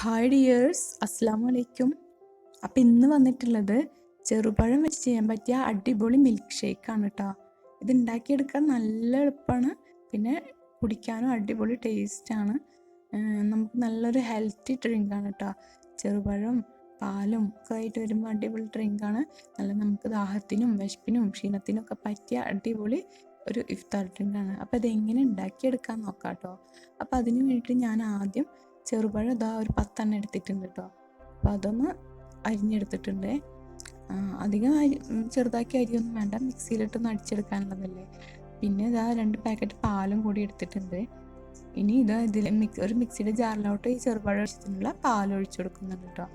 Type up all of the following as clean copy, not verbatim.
Hi dears, അസ്സാം വലൈക്കും. അപ്പോൾ ഇന്ന് വന്നിട്ടുള്ളത് ചെറുപഴം വെച്ച് ചെയ്യാൻ പറ്റിയ അടിപൊളി മിൽക്ക് ഷേക്കാണ് കേട്ടോ. ഇത് ഉണ്ടാക്കിയെടുക്കാൻ നല്ല എളുപ്പമാണ്, പിന്നെ കുടിക്കാനും അടിപൊളി ടേസ്റ്റാണ്. നമുക്ക് നല്ലൊരു ഹെൽത്തി ഡ്രിങ്കാണ് കേട്ടോ. ചെറുപഴം പാലും ഒക്കെ ആയിട്ട് വരുമ്പോൾ അടിപൊളി ഡ്രിങ്കാണ്. നല്ല നമുക്ക് ദാഹത്തിനും വിശപ്പിനും ക്ഷീണത്തിനും ഒക്കെ പറ്റിയ അടിപൊളി ഒരു ഇഫ്താർ ഡ്രിങ്കാണ്. അപ്പോൾ അതെങ്ങനെ ഉണ്ടാക്കിയെടുക്കാൻ നോക്കാം കേട്ടോ. അപ്പോൾ അതിന് വേണ്ടിയിട്ട് ഞാൻ ആദ്യം ചെറുപഴം ഇതാ ഒരു 10 എടുത്തിട്ടുണ്ട് കേട്ടോ. അപ്പോൾ അതൊന്ന് അരിഞ്ഞെടുത്തിട്ടുണ്ട്. അധികം ചെറുതാക്കി അരിയൊന്നും വേണ്ട, മിക്സിയിലിട്ടൊന്ന് അടിച്ചെടുക്കാനുള്ളതല്ലേ. പിന്നെ ഇതാ 2 പാക്കറ്റ് പാലും കൂടി എടുത്തിട്ടുണ്ട്. ഇനി ഇതാ ഇതിൽ ഒരു മിക്സിയുടെ ജാറിലോട്ട് ഈ ചെറുപഴം ഒഴിച്ചിട്ടുള്ള പാൽ ഒഴിച്ചു കൊടുക്കുന്നുണ്ട് കേട്ടോ.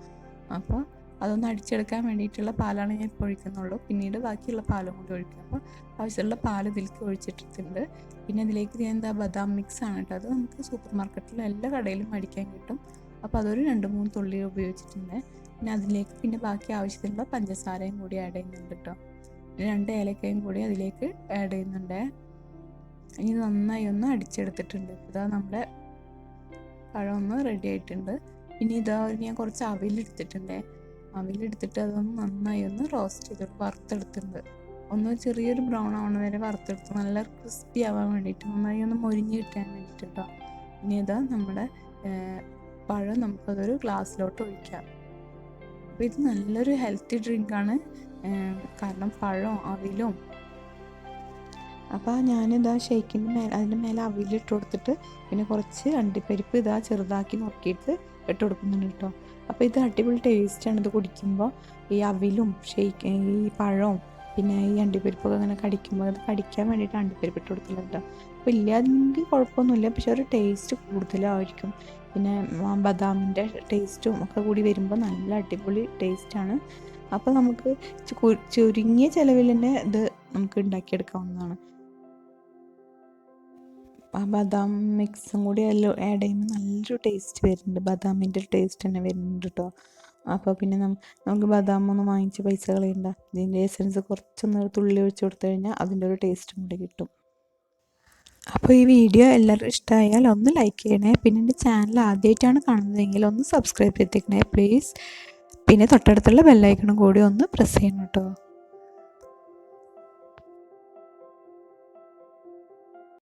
അപ്പോൾ അതൊന്ന് അടിച്ചെടുക്കാൻ വേണ്ടിയിട്ടുള്ള പാലാണ് ഞാൻ ഇപ്പോൾ ഒഴിക്കുന്നുള്ളൂ. പിന്നീട് ബാക്കിയുള്ള പാലും കൂടി ഒഴിക്കും. അപ്പോൾ ആവശ്യമുള്ള പാൽ ഇതിലേക്ക് ഒഴിച്ചിട്ടിട്ടുണ്ട്. പിന്നെ ഇതിലേക്ക് ഞാൻ ബദാം മിക്സ് ആണ് കേട്ടോ. അത് നമുക്ക് സൂപ്പർ മാർക്കറ്റിൽ എല്ലാ കടയിലും മേടിക്കാൻ കിട്ടും. അപ്പോൾ അതൊരു 2-3 തുള്ളി ഉപയോഗിച്ചിട്ടുണ്ട്. പിന്നെ അതിലേക്ക് പിന്നെ ബാക്കി ആവശ്യത്തിനുള്ള പഞ്ചസാരയും കൂടി ആഡ് ചെയ്യുന്നുണ്ട് കേട്ടോ. 2 ഏലക്കയും കൂടി അതിലേക്ക് ആഡ് ചെയ്യുന്നുണ്ട്. ഇനി നന്നായി ഒന്ന് അടിച്ചെടുത്തിട്ടുണ്ട്. ഇതാ നമ്മുടെ പഴം ഒന്ന് റെഡി ആയിട്ടുണ്ട്. ഇനി ഇതാ ഞാൻ കുറച്ച് അവിലെടുത്തിട്ടുണ്ട്. അവിലെടുത്തിട്ട് അതൊന്ന് നന്നായി ഒന്ന് റോസ്റ്റ് ചെയ്തിട്ട് വറുത്തെടുത്തിട്ടുണ്ട്. ഒന്ന് ചെറിയൊരു ബ്രൗൺ ആവണ വരെ വറുത്തെടുത്ത് നല്ല ക്രിസ്പി ആവാൻ വേണ്ടിയിട്ട്, നന്നായി ഒന്ന് മൊരിഞ്ഞ് കിട്ടാൻ വേണ്ടിയിട്ട് കേട്ടോ. ഇനി ഇതാ നമ്മുടെ പഴം നമുക്കതൊരു ഗ്ലാസ്സിലോട്ട് ഒഴിക്കാം. അപ്പോൾ ഇത് നല്ലൊരു ഹെൽത്തി ഡ്രിങ്കാണ്, കാരണം പഴവും അവിലും. അപ്പോൾ ഞാനിതാ ഷേക്കിൻ്റെ അതിൻ്റെ മേലെ അവിലിട്ട് കൊടുത്തിട്ട് പിന്നെ കുറച്ച് അണ്ടിപ്പരിപ്പ് ഇതാ ചെറുതാക്കി നുറുക്കിയിട്ട് ഇട്ട് കൊടുക്കുന്നുണ്ട് കേട്ടോ. അപ്പോൾ ഇത് അടിപൊളി ടേസ്റ്റാണ്. ഇത് കുടിക്കുമ്പോൾ ഈ അവിലും ഷേക്ക് ഈ പഴവും പിന്നെ ഈ അണ്ടിപ്പരിപ്പൊക്കെ അങ്ങനെ കടിക്കുമ്പോൾ അത് കടിക്കാൻ വേണ്ടിയിട്ട് അണ്ടിപ്പരിപ്പ് ഇട്ട് കൊടുക്കുന്നുണ്ട്. അപ്പോൾ ഇല്ലാതെങ്കിൽ കുഴപ്പമൊന്നുമില്ല, പക്ഷെ ഒരു ടേസ്റ്റ് കൂടുതലായിരിക്കും. പിന്നെ ബദാമിൻ്റെ ടേസ്റ്റും ഒക്കെ കൂടി വരുമ്പോൾ നല്ല അടിപൊളി ടേസ്റ്റാണ്. അപ്പോൾ നമുക്ക് ചുരുങ്ങിയ ചിലവിൽ തന്നെ ഇത് നമുക്ക് ഉണ്ടാക്കിയെടുക്കാവുന്നതാണ്. ആ ബദാം മിക്സും കൂടി എല്ലാം ആഡ് ചെയ്യുമ്പോൾ നല്ലൊരു ടേസ്റ്റ് വരുന്നുണ്ട്. ബദാമിൻ്റെ ടേസ്റ്റ് തന്നെ വരുന്നുണ്ട് കേട്ടോ. അപ്പോൾ പിന്നെ നമുക്ക് ബദാം ഒന്നും വാങ്ങിച്ച് പൈസ കളയണ്ട. ഇതിൻ്റെ എസൻസ് കുറച്ചൊന്ന് തുള്ളി ഒഴിച്ച് കൊടുത്തു കഴിഞ്ഞാൽ അതിൻ്റെ ഒരു ടേസ്റ്റും കൂടി കിട്ടും. അപ്പോൾ ഈ വീഡിയോ എല്ലാവർക്കും ഇഷ്ടമായാൽ ഒന്ന് ലൈക്ക് ചെയ്യണേ. പിന്നെ എൻ്റെ ചാനൽ ആദ്യമായിട്ടാണ് കാണുന്നതെങ്കിൽ ഒന്ന് സബ്സ്ക്രൈബ് ചെയ്തേക്കണേ പ്ലീസ്. പിന്നെ തൊട്ടടുത്തുള്ള ബെല്ലൈക്കണും കൂടി ഒന്ന് പ്രസ് ചെയ്യണം കേട്ടോ.